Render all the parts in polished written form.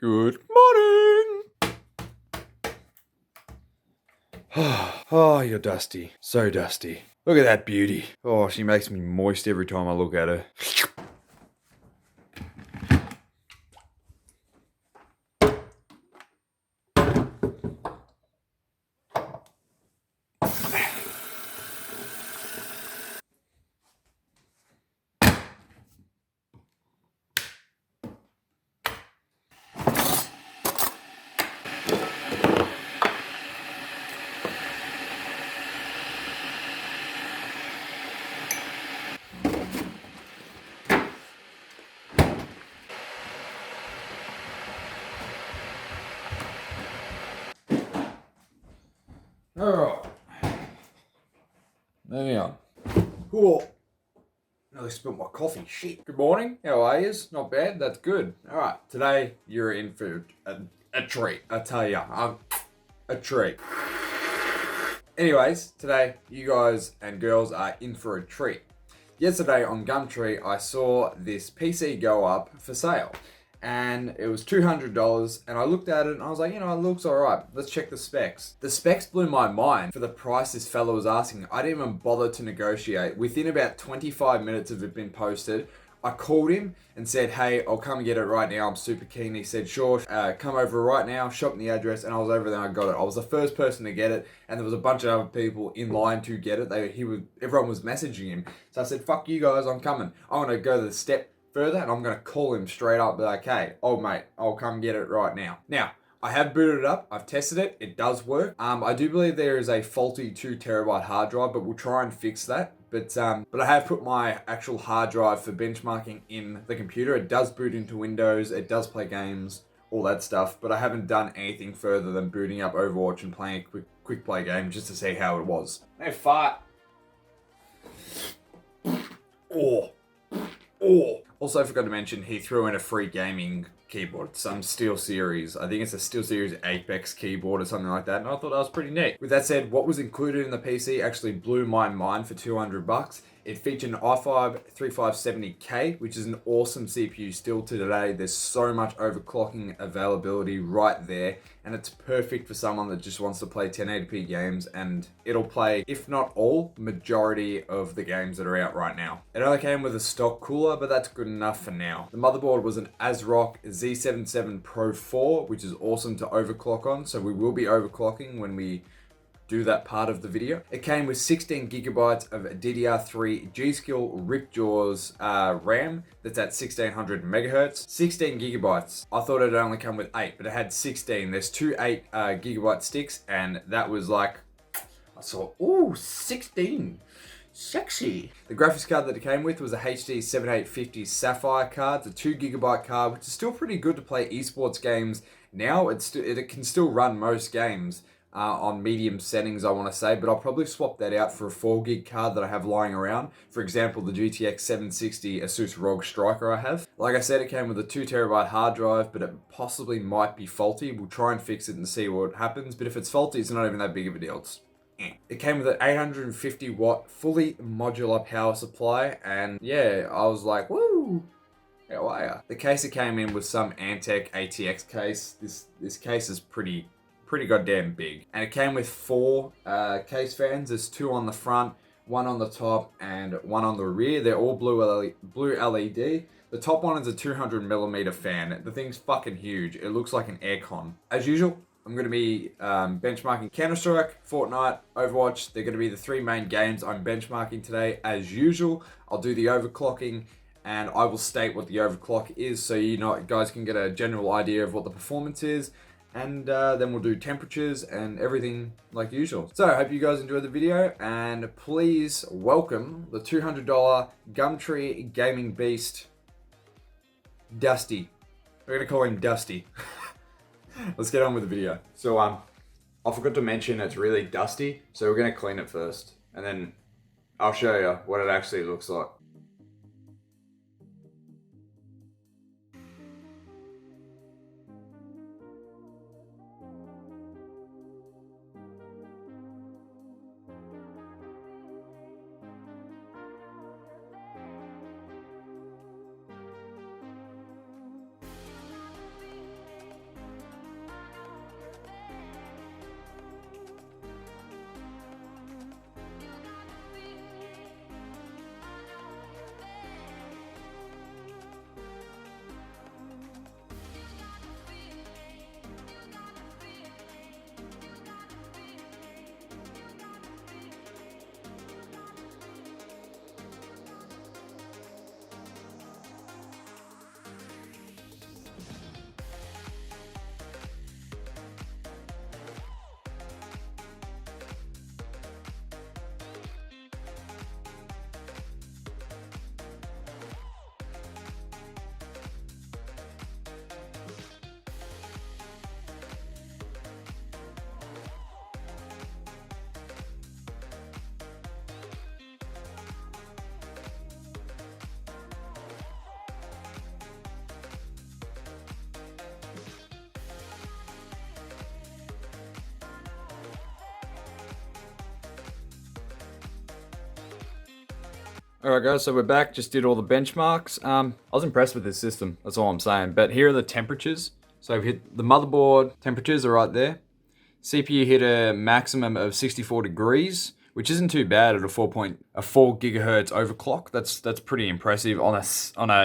Good morning! Oh, you're dusty. So dusty. Look at that beauty. Oh, she makes me moist every time I look at her. Alright. Moving on. Cool. Nearly spilled my coffee. Shit. Good morning. How are you? Not bad. That's good. Alright. Today, you're in for a treat. I tell ya. A treat. Anyways, today, you guys and girls are in for a treat. Yesterday on Gumtree, I saw this PC go up for sale. And it was $200, and I looked at it and I was like, it looks alright. Let's check the specs. The specs blew my mind for the price this fella was asking. I didn't even bother to negotiate. Within about 25 minutes of it being posted, I called him and said, hey, I'll come and get it right now. I'm super keen. He said, sure, come over right now, shop me the address. And I was over there and I got it. I was the first person to get it, and there was a bunch of other people in line to get it. Everyone was messaging him. So I said, fuck you guys, I'm coming. I'm going to go the step further and I'm going to call him straight up, be like, hey, old mate, I'll come get it right now. Now, I have booted it up. I've tested it. It does work. I do believe there is a faulty 2TB hard drive, but we'll try and fix that. But I have put my actual hard drive for benchmarking in the computer. It does boot into Windows. It does play games, all that stuff. But I haven't done anything further than booting up Overwatch and playing a quick play game just to see how it was. No fart. Oh. Also, I forgot to mention, he threw in a free gaming keyboard, some SteelSeries. I think it's a SteelSeries Apex keyboard or something like that, and I thought that was pretty neat. With that said, what was included in the PC actually blew my mind for $200. It featured an i5 3570K, which is an awesome CPU still to today. There's so much overclocking availability right there, and it's perfect for someone that just wants to play 1080p games, and it'll play, if not all, majority of the games that are out right now. It only came with a stock cooler, but that's good enough for now. The motherboard was an ASRock Z77 Pro 4, which is awesome to overclock on, so we will be overclocking when we do that part of the video. It came with 16GB of DDR3 G.Skill Ripjaws RAM that's at 1600 megahertz. 16GB. I thought it'd only come with 8, but it had 16. There's two 8GB sticks, and that was like, I saw, ooh, 16. Sexy. The graphics card that it came with was a HD 7850 Sapphire card. It's a 2GB card, which is still pretty good to play esports games now. It can still run most games on medium settings, I want to say, but I'll probably swap that out for a 4GB card that I have lying around. For example, the GTX 760 Asus ROG Striker I have. Like I said, it came with a 2TB hard drive, but it possibly might be faulty. We'll try and fix it and see what happens, but if it's faulty, it's not even that big of a deal. It came with an 850 watt fully modular power supply, and yeah, I was like, woo, how are ya? The case it came in was some Antec ATX case. This case is pretty goddamn big. And it came with 4 case fans. There's 2 on the front, 1 on the top, and 1 on the rear. They're all blue LED. The top one is a 200mm fan. The thing's fucking huge. It looks like an aircon. As usual, I'm going to be benchmarking Counter-Strike, Fortnite, Overwatch. They're going to be the 3 main games I'm benchmarking today. As usual, I'll do the overclocking, and I will state what the overclock is so you guys can get a general idea of what the performance is. And then we'll do temperatures and everything like usual. So I hope you guys enjoyed the video, and please welcome the $200 Gumtree gaming beast, Dusty. We're going to call him Dusty. Let's get on with the video. So I forgot to mention it's really dusty, so we're going to clean it first, and then I'll show you what it actually looks like. Alright guys, so we're back, just did all the benchmarks. I was impressed with this system, that's all I'm saying. But here are the temperatures. So we've hit the motherboard temperatures are right there. CPU hit a maximum of 64 degrees, which isn't too bad at a 4 gigahertz overclock. That's pretty impressive on a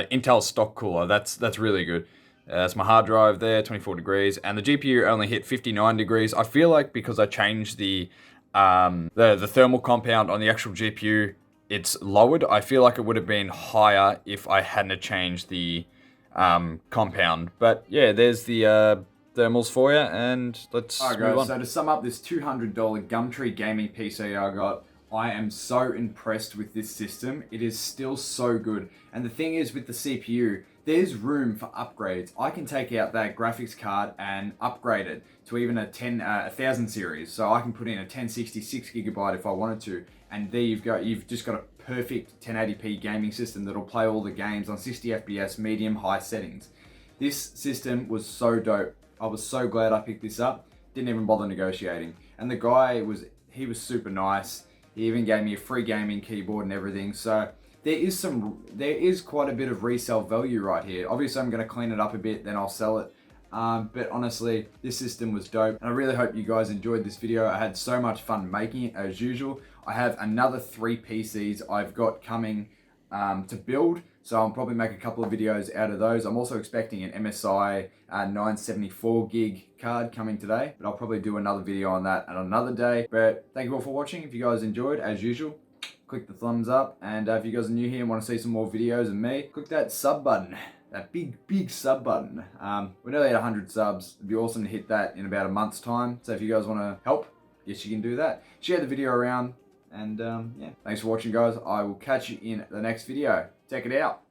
Intel stock cooler. That's really good. That's my hard drive there, 24 degrees, and the GPU only hit 59 degrees. I feel like because I changed the thermal compound on the actual GPU, it's lowered. I feel like it would have been higher if I hadn't changed the compound. But yeah, there's the thermals for you, and let's Alright move guys, on. so to sum up this $200 Gumtree gaming PC I got, I am so impressed with this system. It is still so good. And the thing is with the CPU, there's room for upgrades. I can take out that graphics card and upgrade it to even a 1000 series. So I can put in a 1066 gigabyte if I wanted to. And there you've just got a perfect 1080p gaming system that'll play all the games on 60 FPS medium high settings. This system was so dope. I was so glad I picked this up. Didn't even bother negotiating. And the guy was super nice. He even gave me a free gaming keyboard and everything. So there is quite a bit of resale value right here. Obviously I'm gonna clean it up a bit, then I'll sell it. But honestly, this system was dope. And I really hope you guys enjoyed this video. I had so much fun making it as usual. I have another 3 PCs I've got coming to build. So I'll probably make a couple of videos out of those. I'm also expecting an MSI 974 gig card coming today, but I'll probably do another video on that at another day. But thank you all for watching. If you guys enjoyed, as usual, click the thumbs up. And if you guys are new here and want to see some more videos of me, click that sub button. That big sub button. We're nearly at 100 subs. It'd be awesome to hit that in about a month's time. So if you guys want to help, yes, you can do that. Share the video around. And yeah, thanks for watching, guys. I will catch you in the next video. Check it out.